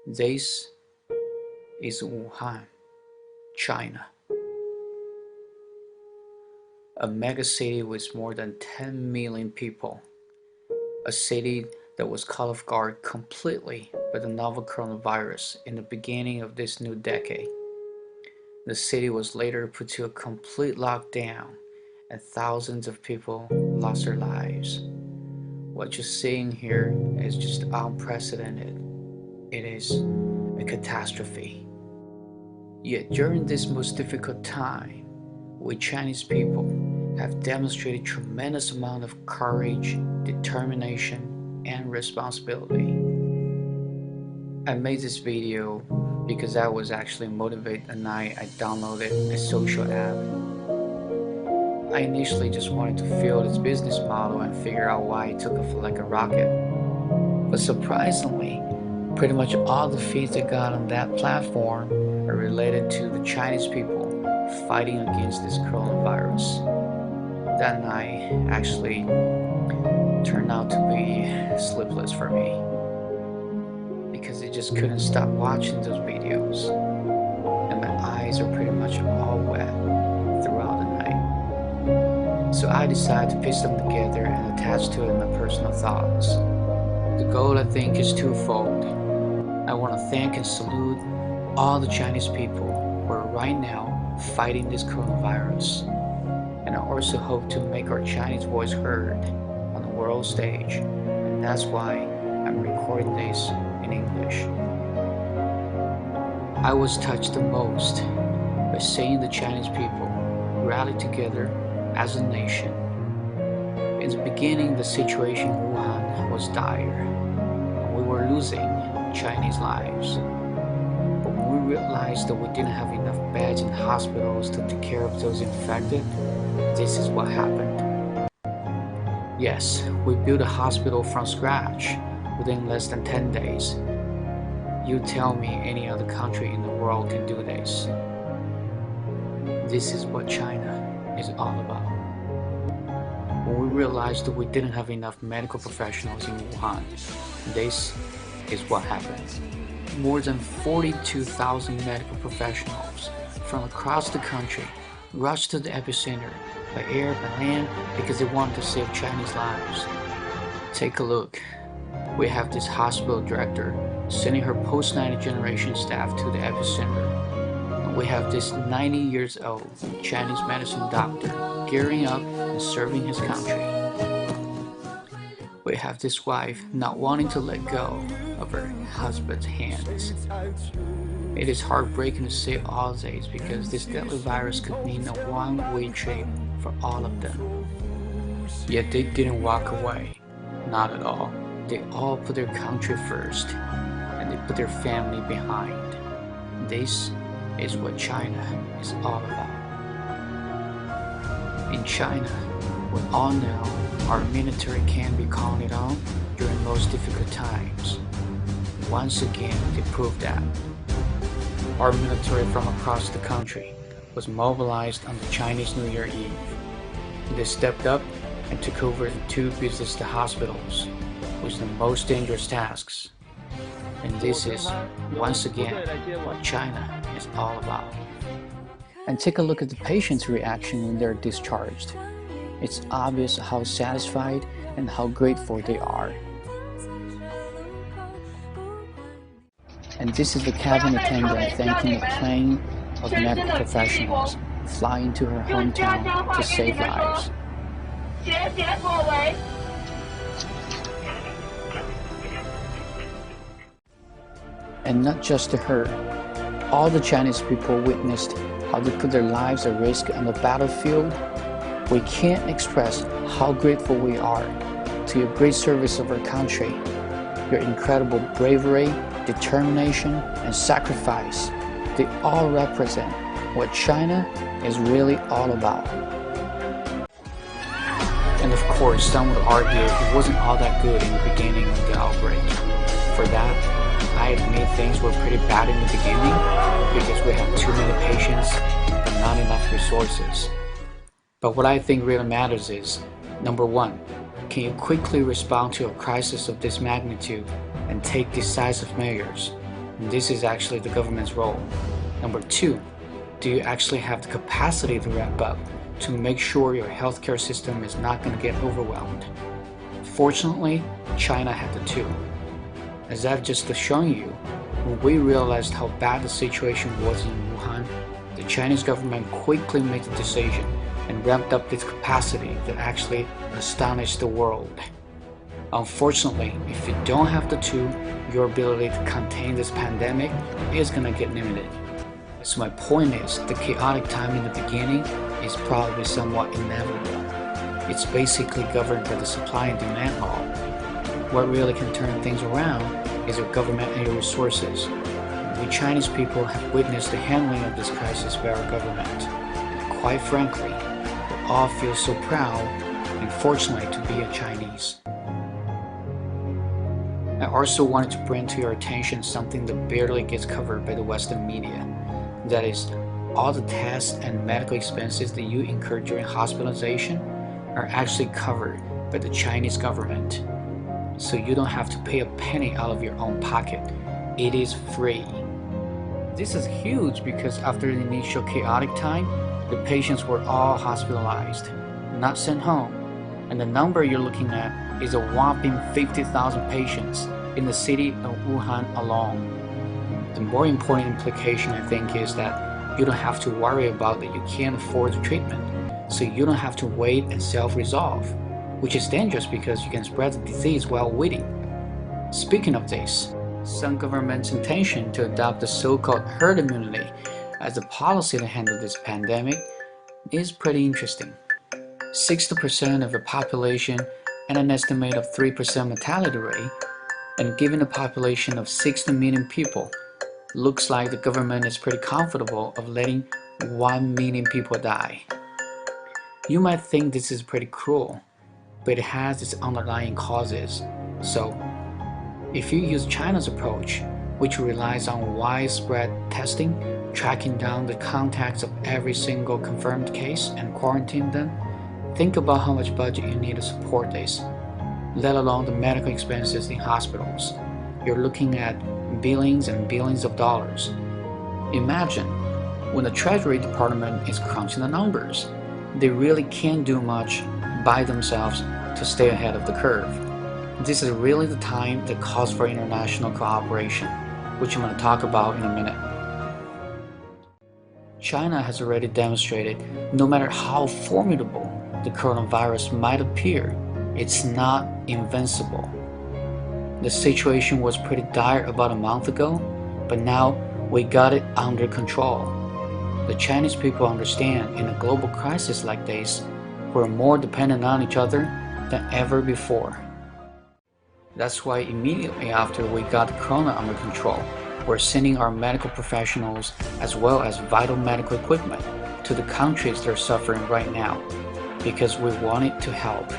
This is Wuhan, China, a megacity with more than 10 million people, a city that was caught off guard completely by the novel coronavirus in the beginning of this new decade. The city was later put to a complete lockdown and thousands of people lost their lives. What you're seeing here is just unprecedented. It is a catastrophe. Yet during this most difficult time, we Chinese people have demonstrated tremendous amount of courage, determination, and responsibility. I made this video because I was actually motivated the night I downloaded a social app. I initially just wanted to feel its business model and figure out why it took off like a rocket. But surprisingly, pretty much all the feeds I got on that platform are related to the Chinese people fighting against this coronavirus. That night actually turned out to be sleepless for me because I just couldn't stop watching those videos, and my eyes are pretty much all wet throughout the night. So I decided to piece them together and attach to it my personal thoughts. The goal, I think, is twofold. I want to thank and salute all the Chinese people who are right now fighting this coronavirus. And I also hope to make our Chinese voice heard on the world stage. And that's why I'm recording this in English. I was touched the most by seeing the Chinese people rally together as a nation. In the beginning, the situation in Wuhan was dire, and we were losing Chinese lives. But when we realized that we didn't have enough beds in hospitals to take care of those infected, this is what happened. Yes, we built a hospital from scratch within less than 10 days. You tell me any other country in the world can do this. This is what China is all about. When we realized that we didn't have enough medical professionals in Wuhan, this is what happened. More than 42,000 medical professionals from across the country rushed to the epicenter by air, by land, because they wanted to save Chinese lives. Take a look. We have this hospital director sending her post-90 generation staff to the epicenter. And we have this 90 years old Chinese medicine doctor gearing up and serving his country. We have this wife not wanting to let go of her husband's hands. It is heartbreaking to say all this because this deadly virus could mean a one-way trip for all of them. Yet they didn't walk away, not at all. They all put their country first, and they put their family behind. This is what China is all about. In China, we all know our military can be counted on during most difficult times. Once again, they proved that. Our military from across the country was mobilized on the Chinese New Year Eve. They stepped up and took over the two busiest hospitals, with the most dangerous tasks. And this is, once again, what China is all about. And take a look at the patient's reaction when they're discharged. It's obvious how satisfied and how grateful they are. And this is the cabin attendant thanking a plane of medical professionals flying to her hometown to save lives. And not just to her, all the Chinese people witnessed how they put their lives at risk on the battlefield. We can't express how grateful we are to your great service of our country, your incredible bravery, determination, and sacrifice. They all represent what China is really all about. And of course, some would argue it wasn't all that good in the beginning of the outbreak. For that, I admit things were pretty bad in the beginning because we had too many patients but not enough resources. But what I think really matters is, number one, can you quickly respond to a crisis of this magnitude and take decisive measures? This is actually the government's role. Number two, do you actually have the capacity to ramp up to make sure your healthcare system is not going to get overwhelmed? Fortunately, China had the two. As I've just shown you, when we realized how bad the situation was in Wuhan, the Chinese government quickly made the decision and ramped up its capacity that actually astonished the world. Unfortunately, if you don't have the two, your ability to contain this pandemic is going to get limited. So my point is, the chaotic time in the beginning is probably somewhat inevitable. It's basically governed by the supply and demand law. What really can turn things around is your government and your resources. We Chinese people have witnessed the handling of this crisis by our government. And quite frankly, we all feel so proud and fortunate to be a Chinese. I also wanted to bring to your attention something that barely gets covered by the Western media. That is, all the tests and medical expenses that you incur during hospitalization are actually covered by the Chinese government. So you don't have to pay a penny out of your own pocket. It is free. This is huge because after the initial chaotic time, the patients were all hospitalized, not sent home. And the number you're looking at is a whopping 50,000 patients in the city of Wuhan alone. The more important implication, I think, is that you don't have to worry about that you can't afford the treatment, so you don't have to wait and self-resolve, which is dangerous because you can spread the disease while waiting. Speaking of this, some governments' intention to adopt the so-called herd immunity as a policy to handle this pandemic is pretty interesting. 60% of the population and an estimate of 3% mortality rate, and given a population of 60 million people, looks like the government is pretty comfortable of letting 1 million people die. You might think this is pretty cruel, but it has its underlying causes. So, if you use China's approach, which relies on widespread testing, tracking down the contacts of every single confirmed case and quarantine them, think about how much budget you need to support this, let alone the medical expenses in hospitals. You're looking at billions and billions of dollars. Imagine, when the Treasury Department is crunching the numbers, they really can't do much by themselves to stay ahead of the curve. This is really the time that calls for international cooperation, which I'm going to talk about in a minute. China has already demonstrated no matter how formidable the coronavirus might appear, it's not invincible. The situation was pretty dire about a month ago, but now we got it under control. The Chinese people understand in a global crisis like this, we're more dependent on each other than ever before. That's why immediately after we got the corona under control, we're sending our medical professionals as well as vital medical equipment to the countries that are suffering right now, because we wanted to help.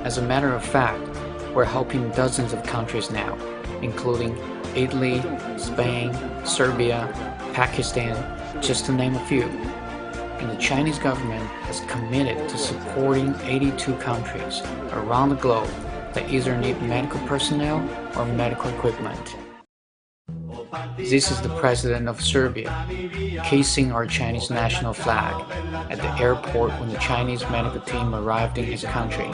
As a matter of fact, we're helping dozens of countries now, including Italy, Spain, Serbia, Pakistan, just to name a few. And the Chinese government has committed to supporting 82 countries around the globe that either need medical personnel or medical equipment. This is the president of Serbia, kissing our Chinese national flag at the airport when the Chinese medical team arrived in his country.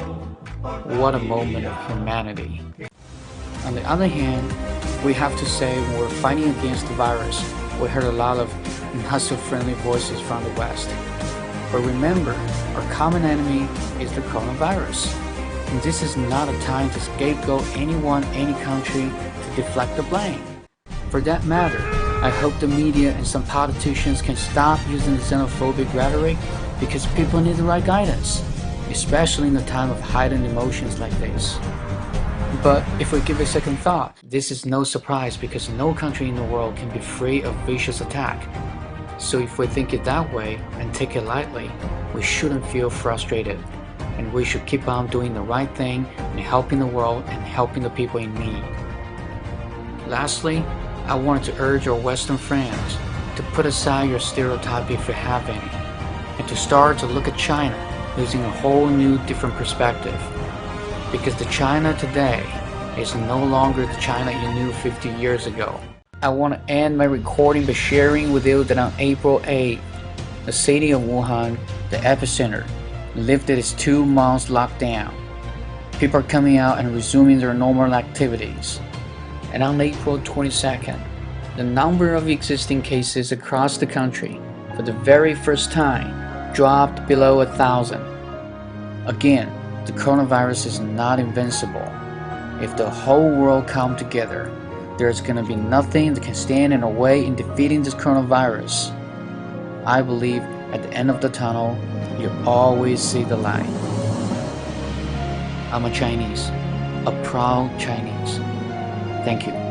What a moment of humanity. On the other hand, we have to say when we're fighting against the virus, we heard a lot of not-so-friendly voices from the West. But remember, our common enemy is the coronavirus. And this is not a time to scapegoat anyone, any country, to deflect the blame. For that matter, I hope the media and some politicians can stop using xenophobic rhetoric because people need the right guidance, especially in a time of heightened emotions like this. But if we give a second thought, this is no surprise because no country in the world can be free of vicious attack. So if we think it that way and take it lightly, we shouldn't feel frustrated, and we should keep on doing the right thing and helping the world and helping the people in need. Lastly, I wanted to urge our Western friends to put aside your stereotype if you have any, and to start to look at China using a whole new different perspective. Because the China today is no longer the China you knew 50 years ago. I want to end my recording by sharing with you that on April 8th, the city of Wuhan, the epicenter, lifted its 2 month lockdown. People are coming out and resuming their normal activities. And on April 22nd, the number of existing cases across the country, for the very first time, dropped below 1,000. Again, the coronavirus is not invincible. If the whole world comes together, there's gonna be nothing that can stand in our way in defeating this coronavirus. I believe at the end of the tunnel, you always see the light. I'm a Chinese, a proud Chinese. Thank you.